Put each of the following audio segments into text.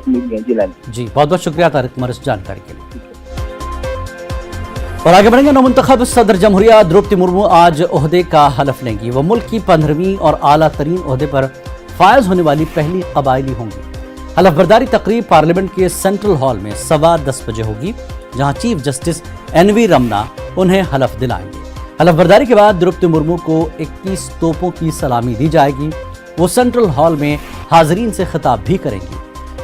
मिली है। जी लाल जी, बहुत बहुत शुक्रिया तारिक उमर इस जानकारी के लिए। और आगे बढ़ेंगे। नौमुंतखब सदर जमहूरिया द्रौपदी मुर्मू आज ओहदे का हलफ लेंगी। वो मुल्क की 15वीं और आला तरीन ओहदे पर फायज होने वाली पहली कबायली होंगी। हलफ बर्दारी तकरीब पार्लियामेंट के सेंट्रल हॉल में 10:15 बजे होगी, जहां चीफ जस्टिस NV रमना उन्हें हलफ दिलाएंगे। हलफ बर्दारी के बाद द्रौपदी मुर्मू को 21 तोपों की सलामी दी जाएगी। वो सेंट्रल हॉल में हाजरीन से खिताब भी करेंगी।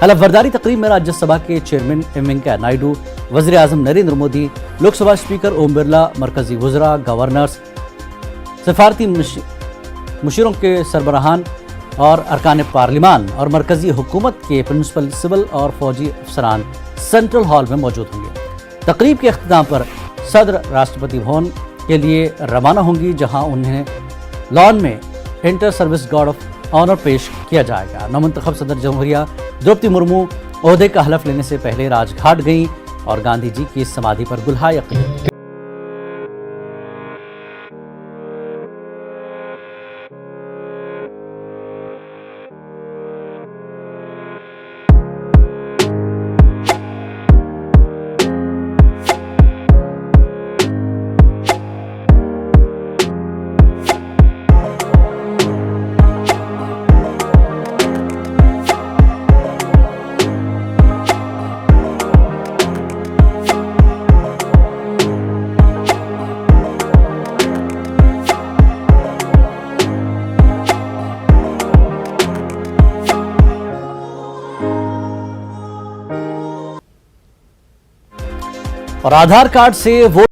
हलफ बर्दारी तकरीब में राज्यसभा के चेयरमैन वेंकैया नायडू, वज़ीर आज़म नरेंद्र मोदी, लोकसभा स्पीकर ओम बिरला, मरकजी वज़रा, गवर्नर्स, सफारती मुशीरों के सरबराहान और अरकान पार्लिमान और मरकजी हुकूमत के प्रिंसिपल सिविल और फौजी अफसरान सेंट्रल हॉल में मौजूद होंगे। तकरीब के अख्ताम पर सदर राष्ट्रपति भवन के लिए रवाना होंगी, जहां उन्हें लॉन में inter service guard of honour पेश किया जाएगा। नौमुंतखब सदर जमहूरिया द्रौपदी मुर्मू ओहदे का हलफ लेने से पहले राजघाट गईं और गांधी जी की समाधि पर गुलहार अक़ीदत और आधार कार्ड से वोट